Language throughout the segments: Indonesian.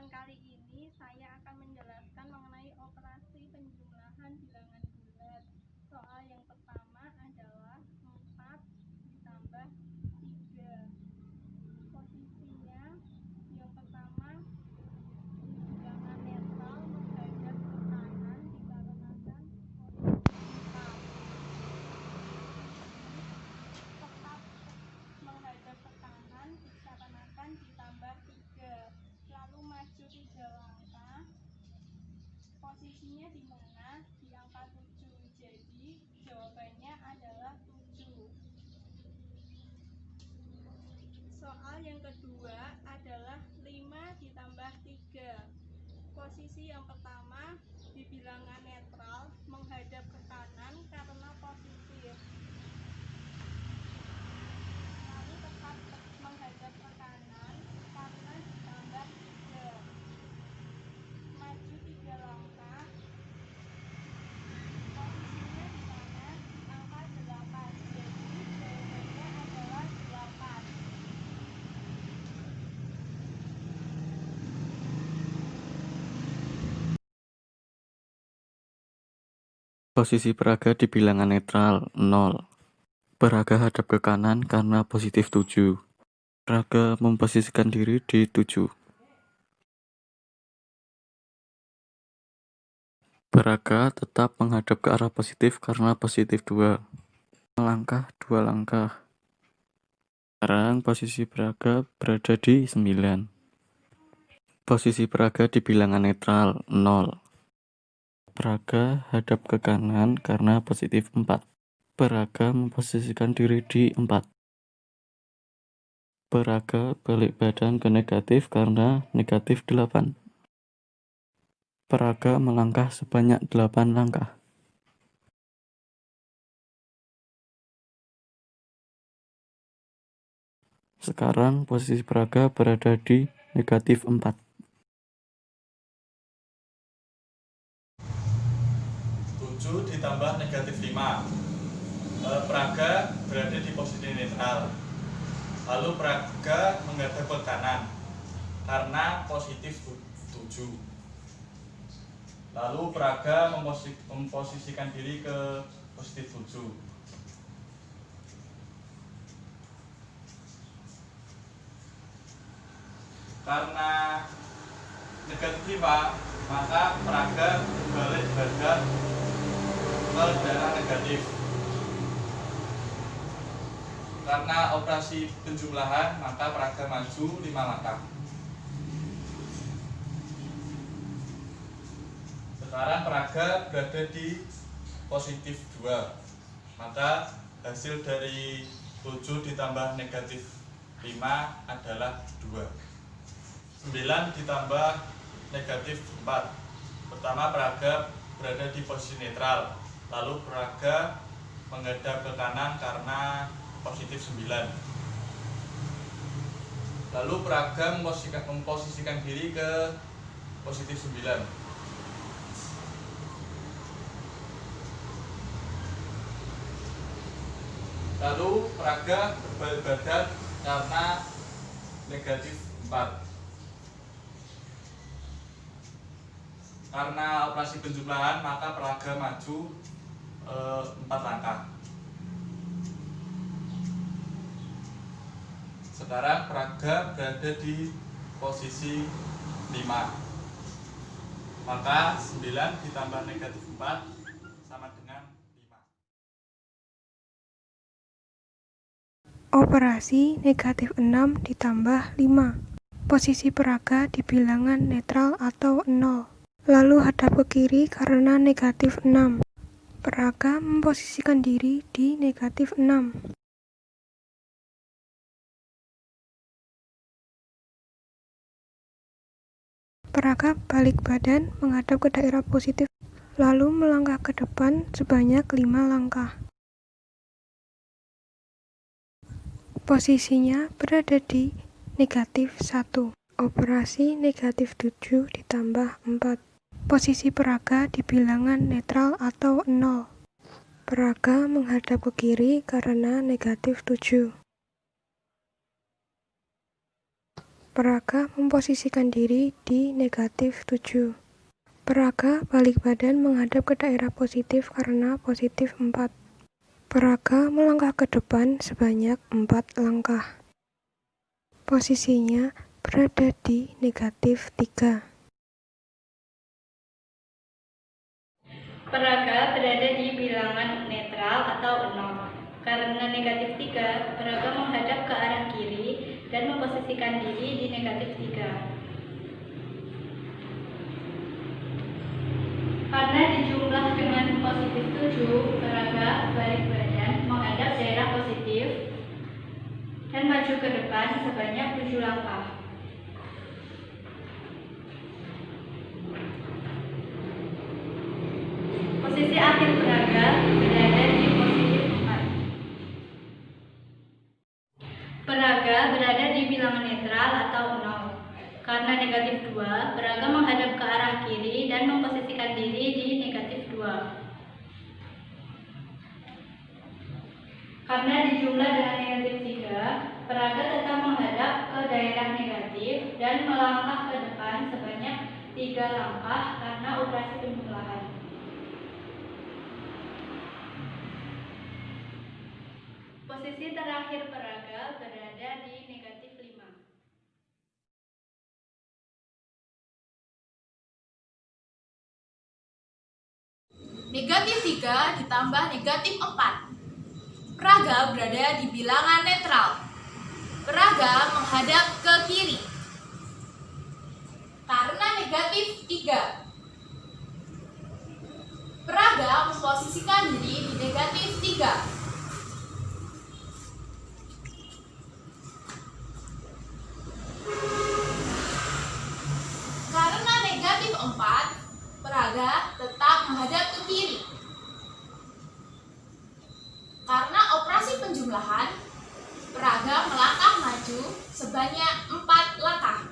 Pertemuan kali ini saya akan menjelaskan mengenai operasi penjumlahan bilangan bulat. Soal yang pertama adalah 4 ditambah 3. Posisinya yang pertama bilangan netral menghadap ke kanan dikarenakan posisi 4. Tetap menghadap ke kanan dikarenakan ditambah 3. Lalu maju 3 langkah. Posisinya di mana? Di angka 7. Jadi jawabannya adalah 7. Soal yang kedua adalah 5 ditambah 3. Posisi yang pertama di bilangan netral menghadap ke kanan karena positif. Lalu tetap menghadap ke kanan karena ditambah 3. Maju 3 langkah. Posisinya di mana? Di angka 8. Jadi jawabannya adalah 8. Posisi peraga di bilangan netral 0. Peraga hadap ke kanan karena positif 7. Peraga memposisikan diri di 7. Peraga tetap menghadap ke arah positif karena positif 2. Melangkah 2 langkah. Sekarang posisi peraga berada di 9. Posisi peraga di bilangan netral 0. Peraga hadap ke kanan karena positif 4. Peraga memposisikan diri di 4. Peraga balik badan ke negatif karena negatif 8. Peraga melangkah sebanyak 8 langkah. Sekarang posisi peraga berada di negatif 4. 7 ditambah negatif 5. Peraga berada di posisi netral. Lalu peraga menghadap ke kanan karena positif 7. Lalu peraga memposisikan diri ke positif 7. Karena negatif 5, maka peraga balik badan ke daerah negatif. Karena operasi penjumlahan, maka peraga maju 5 langkah. Sekarang peraga berada di positif 2. Maka hasil dari 7 ditambah negatif 5 adalah 2. 9 ditambah negatif 4. Pertama, peraga berada di posisi netral. Lalu peraga menghadap ke kanan karena positif 9. Lalu peraga memposisikan diri ke positif 9. Lalu peraga berbalik badan karena negatif 4. Karena operasi penjumlahan, maka peraga maju 4 langkah. Sekarang peraga berada di posisi 5. Maka 9 ditambah negatif 4 sama dengan 5. Operasi negatif 6 ditambah 5. Posisi peraga di bilangan netral atau 0. Lalu hadap ke kiri karena negatif 6. Peraga memposisikan diri di negatif 6. Peraga balik badan menghadap ke daerah positif, lalu melangkah ke depan sebanyak 5 langkah. Posisinya berada di negatif 1. Operasi negatif 7 ditambah 4. Posisi peraga di bilangan netral atau 0. Peraga menghadap ke kiri karena negatif 7. Peraga memposisikan diri di negatif 7. Peraga balik badan menghadap ke daerah positif karena positif 4. Peraga melangkah ke depan sebanyak 4 langkah. Posisinya berada di negatif 3. Peraga berada di bilangan netral atau 0. Karena negatif 3, peraga menghadap ke arah kiri dan memposisikan diri di negatif 3. Karena dijumlah dengan positif 7, peraga balik badan menghadap daerah positif dan maju ke depan sebanyak 7 langkah. Posisi akhir peraga berada di positif 4. Peraga berada di bilangan netral atau 0. Karena negatif 2, peraga menghadap ke arah kiri dan memposisikan diri di negatif 2. Karena dijumlah dengan negatif 3, peraga tetap menghadap ke daerah negatif dan melangkah ke depan sebanyak 3 langkah karena operasi penjumlahan. Posisi terakhir peraga berada di negatif 5. Negatif 3 ditambah negatif 4. Peraga berada di bilangan netral. Peraga menghadap ke kiri. Karena negatif 3, peraga memposisikan diri di negatif 3. Karena negatif 4, peraga tetap menghadap ke kiri. Karena operasi penjumlahan, peraga melangkah maju sebanyak 4 langkah.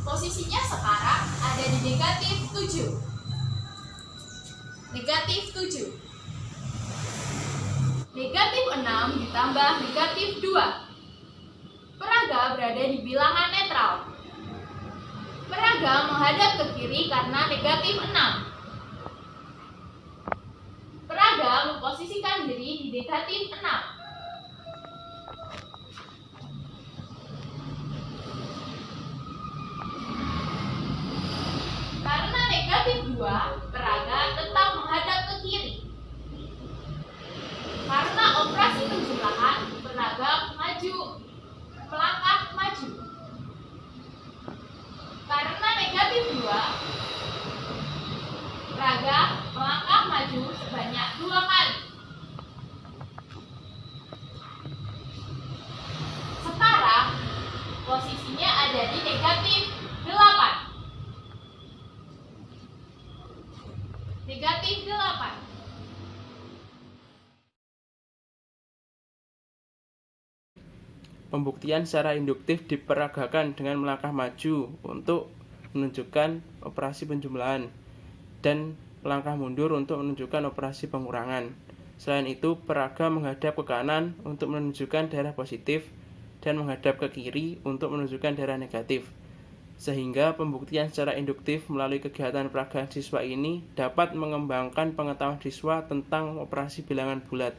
Posisinya sekarang ada di negatif 7. Negatif 7. Negatif 6 ditambah negatif 2. Peraga berada di bilangan netral. Peraga menghadap ke kiri karena negatif 6. Peraga memposisikan diri di negatif 6. Karena negatif 2, peraga tetap menghadap ke kiri. Karena operasi penjumlahan, peraga melangkah maju. Karena negatif 2, peraga melangkah maju sebanyak 2 kali. Sekarang posisinya ada di negatif 8. Negatif 8. Pembuktian secara induktif diperagakan dengan melangkah maju untuk menunjukkan operasi penjumlahan dan melangkah mundur untuk menunjukkan operasi pengurangan. Selain itu, peraga menghadap ke kanan untuk menunjukkan daerah positif dan menghadap ke kiri untuk menunjukkan daerah negatif. Sehingga pembuktian secara induktif melalui kegiatan peragaan siswa ini dapat mengembangkan pengetahuan siswa tentang operasi bilangan bulat.